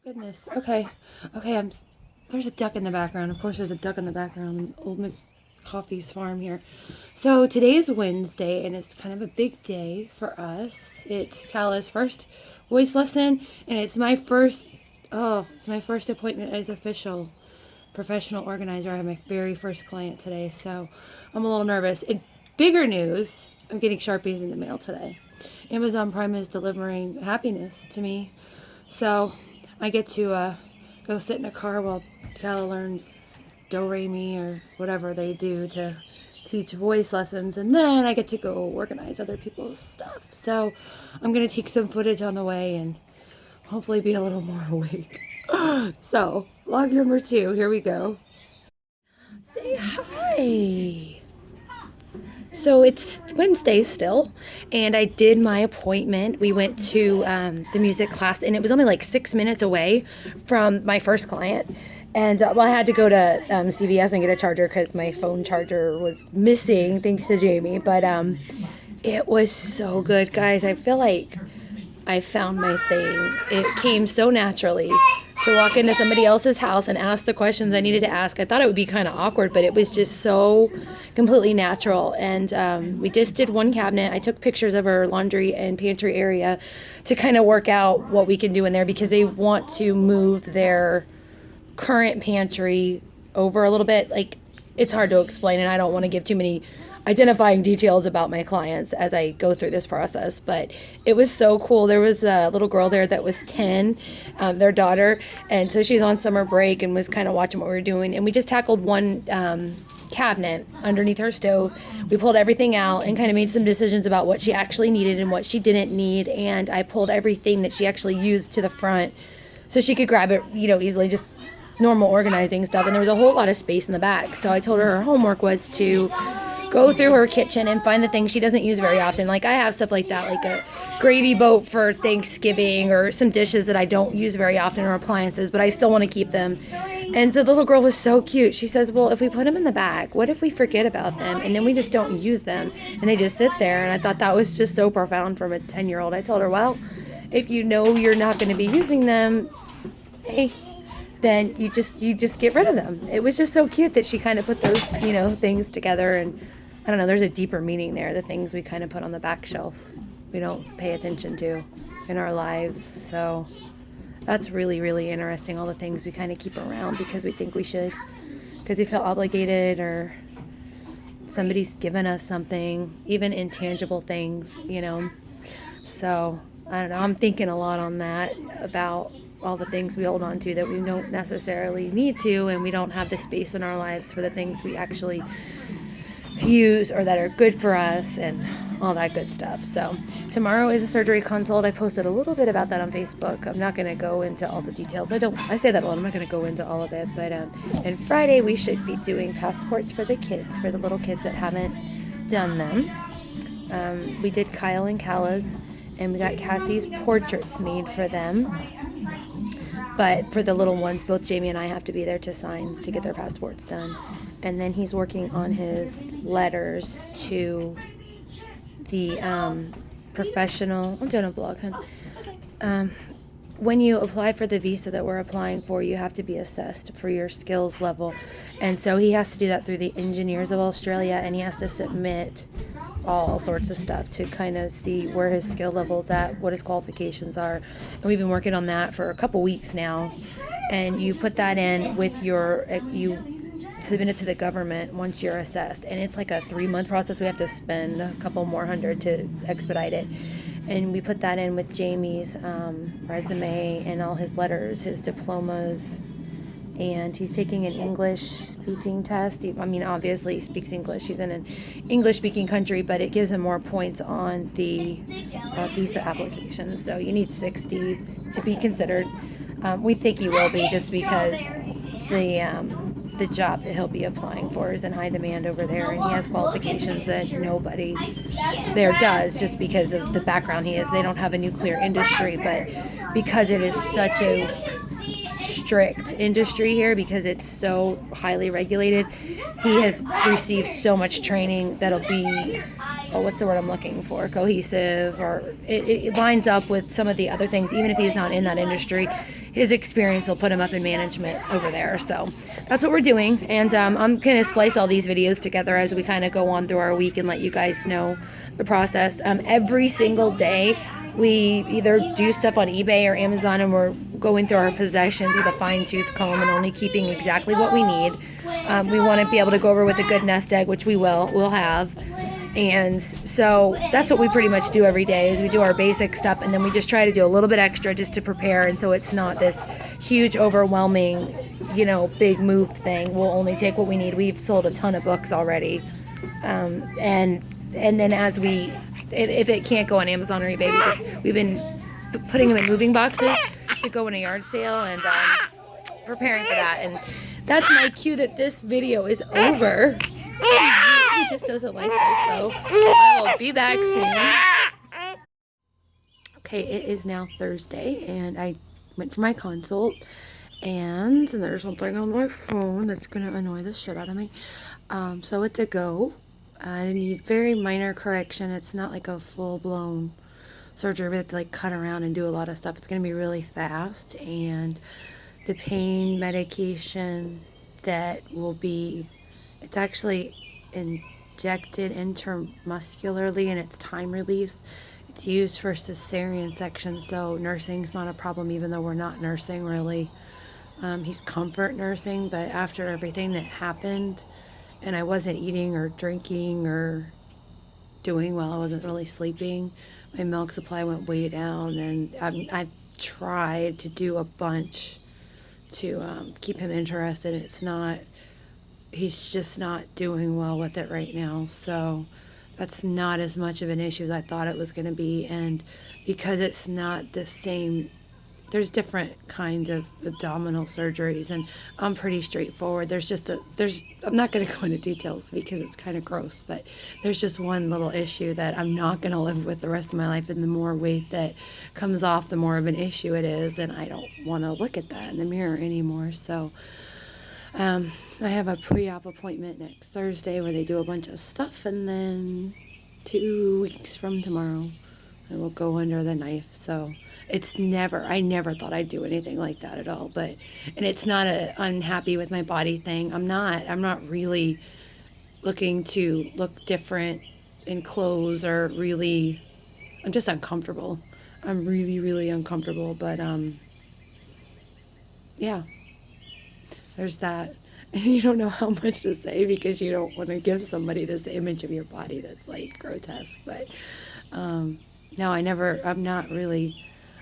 Goodness. Okay. Okay. There's a duck in the background. Of course, there's a duck in the background. Old McCoffey's farm here. So today is Wednesday, and it's kind of a big day for us. It's Kyla's first voice lesson, and it's my first. Oh, it's my first appointment as official professional organizer. I have my very first client today, so I'm a little nervous. And bigger news, I'm getting Sharpies in the mail today. Amazon Prime is delivering happiness to me. So I get to go sit in a car while Kyla learns do re mi or whatever they do to teach voice lessons, and then I get to go organize other people's stuff. So I'm gonna take some footage on the way and hopefully be a little more awake. So vlog number 2, here we go. Say hi. So it's Wednesday still, and I did my appointment. We went to the music class, and it was only like 6 minutes away from my first client. And well, I had to go to CVS and get a charger because my phone charger was missing, thanks to Jamie. But it was so good, guys. I feel like I found my thing. It came so naturally to walk into somebody else's house and ask the questions I needed to ask. I thought it would be kind of awkward, but it was just so completely natural. And we just did one cabinet. I took pictures of our laundry and pantry area to kind of work out what we can do in there, because they want to move their current pantry over a little bit. Like, it's hard to explain, and I don't want to give too many identifying details about my clients as I go through this process, but it was so cool. There was a little girl there that was 10, their daughter, and so she's on summer break and was kind of watching what we were doing, and we just tackled one cabinet underneath her stove. We pulled everything out and kind of made some decisions about what she actually needed and what she didn't need, and I pulled everything that she actually used to the front so she could grab it, easily, just normal organizing stuff. And there was a whole lot of space in the back, so I told her homework was to go through her kitchen and find the things she doesn't use very often. Like, I have stuff like that, like a gravy boat for Thanksgiving, or some dishes that I don't use very often, or appliances, but I still want to keep them. And so the little girl was so cute. She says, well, if we put them in the back, what if we forget about them and then we just don't use them and they just sit there? And I thought that was just so profound from a 10-year-old. I told her, well, if you know you're not going to be using them, hey, then you just get rid of them. It was just so cute that she kind of put those, things together. And I don't know, there's a deeper meaning there, the things we kind of put on the back shelf we don't pay attention to in our lives. So that's really, really interesting, all the things we kind of keep around because we think we should, because we feel obligated, or somebody's given us something, even intangible things, So I don't know, I'm thinking a lot on that, about all the things we hold on to that we don't necessarily need to, and we don't have the space in our lives for the things we actually use or that are good for us and all that good stuff. So tomorrow is a surgery consult. I posted a little bit about that on Facebook. I'm not going to go into all the details. I say that a lot. I'm not going to go into all of it. But and Friday we should be doing passports for the kids, for the little kids that haven't done them. We did Kyle and Kyla's, and we got Cassie's portraits made for them. But for the little ones, both Jamie and I have to be there to sign to get their passports done. And then he's working on his letters to the professional. I'm doing a vlog, huh? When you apply for the visa that we're applying for, you have to be assessed for your skills level. And so he has to do that through the Engineers of Australia, and he has to submit all sorts of stuff to kind of see where his skill level's at, what his qualifications are. And we've been working on that for a couple weeks now. And you put that in with you submit it to the government once you're assessed. And it's like a 3-month process. We have to spend a couple more hundred to expedite it. And we put that in with Jamie's resume and all his letters, his diplomas. And he's taking an English speaking test. Obviously he speaks English. He's in an English speaking country, but it gives him more points on the visa application. So you need 60 to be considered. We think he will be, just because the job that he'll be applying for is in high demand over there, and he has qualifications that nobody there does, just because of the background he is. They don't have a nuclear industry, but because it is such a strict industry here, because it's so highly regulated, he has received so much training that'll be what's the word I'm looking for? Cohesive, or it lines up with some of the other things. Even if he's not in that industry, his experience will put him up in management over there. So that's what we're doing. And I'm going to splice all these videos together as we kind of go on through our week and let you guys know the process. Every single day, we either do stuff on eBay or Amazon, and we're going through our possessions with a fine-tooth comb and only keeping exactly what we need. We want to be able to go over with a good nest egg, which we'll have. And so that's what we pretty much do every day, is we do our basic stuff, and then we just try to do a little bit extra just to prepare, and so it's not this huge, overwhelming, big move thing. We'll only take what we need. We've sold a ton of books already. And then as if it can't go on Amazon or eBay, we've been putting them in moving boxes to go in a yard sale, and preparing for that. And that's my cue that this video is over. He just doesn't like this, so I will be back soon. Okay, it is now Thursday, and I went for my consult, and there's something on my phone that's going to annoy the shit out of me. So it's a go. I need very minor correction. It's not like a full-blown surgery. We have to cut around and do a lot of stuff. It's going to be really fast, and the pain medication that will be, it's actually injected intramuscularly, and it's time release. It's used for cesarean section, so nursing's not a problem, even though we're not nursing really. He's comfort nursing, but after everything that happened, and I wasn't eating or drinking or doing well, I wasn't really sleeping, my milk supply went way down, and I've tried to do a bunch to keep him interested. He's just not doing well with it right now, so that's not as much of an issue as I thought it was going to be. And because it's not the same, there's different kinds of abdominal surgeries, and I'm pretty straightforward. I'm not going to go into details because it's kind of gross, but there's just one little issue that I'm not going to live with the rest of my life, and the more weight that comes off, the more of an issue it is, and I don't want to look at that in the mirror anymore. So I have a pre-op appointment next Thursday where they do a bunch of stuff, and then 2 weeks from tomorrow I will go under the knife. So I never thought I'd do anything like that at all, and it's not a unhappy with my body thing. I'm not really looking to look different in clothes, or really, I'm just uncomfortable. I'm really, really uncomfortable, but yeah, there's that. And you don't know how much to say because you don't want to give somebody this image of your body that's grotesque. But no, I'm not really,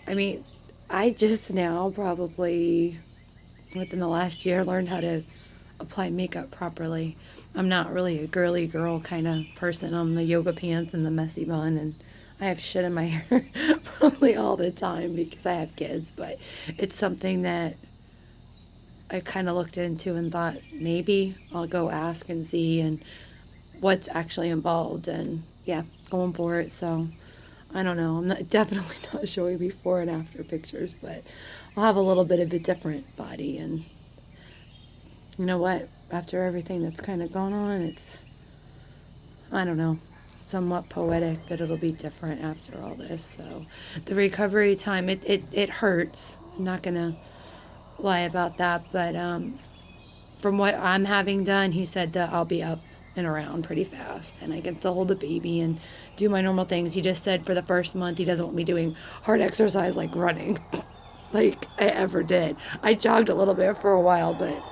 I just now probably within the last year learned how to apply makeup properly. I'm not really a girly girl kind of person. I'm the yoga pants and the messy bun, and I have shit in my hair probably all the time because I have kids, but it's something that I kind of looked into and thought maybe I'll go ask and see and what's actually involved, and yeah, going for it. So I don't know. I'm definitely not showing before and after pictures, but I'll have a little bit of a different body. And you know what? After everything that's kind of gone on, it's, I don't know, somewhat poetic that it'll be different after all this. So the recovery time, it hurts. I'm not gonna lie about that, but from what I'm having done, he said that I'll be up and around pretty fast, and I can still hold the baby and do my normal things. He just said for the first month he doesn't want me doing hard exercise like running like I ever did. I jogged a little bit for a while, but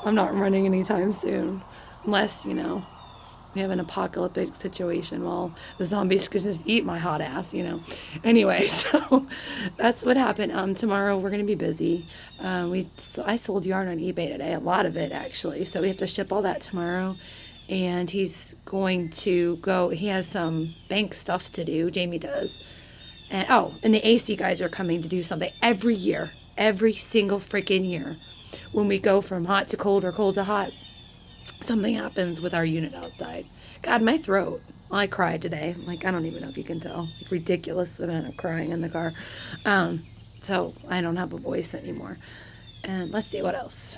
I'm not running anytime soon, unless we have an apocalyptic situation while the zombies could just eat my hot ass, Anyway, so that's what happened. Tomorrow we're going to be busy. I sold yarn on eBay today, a lot of it actually. So we have to ship all that tomorrow. And he's going to go, he has some bank stuff to do, Jamie does. And the AC guys are coming to do something every year, every single freaking year. When we go from hot to cold or cold to hot, something happens with our unit outside. God, my throat. I cried today. I don't even know if you can tell. Ridiculous amount of crying in the car. So I don't have a voice anymore. And let's see what else.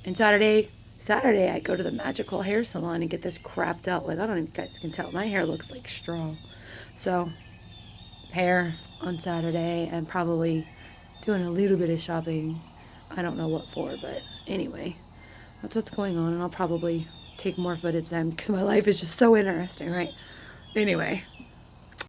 And Saturday, Saturday, I go to the Magical Hair Salon and get this crap dealt with. I don't know if you guys can tell. My hair looks like straw. So, hair on Saturday and probably doing a little bit of shopping. I don't know what for, but anyway, that's what's going on. And I'll probably take more footage then because my life is just so interesting, right? Anyway,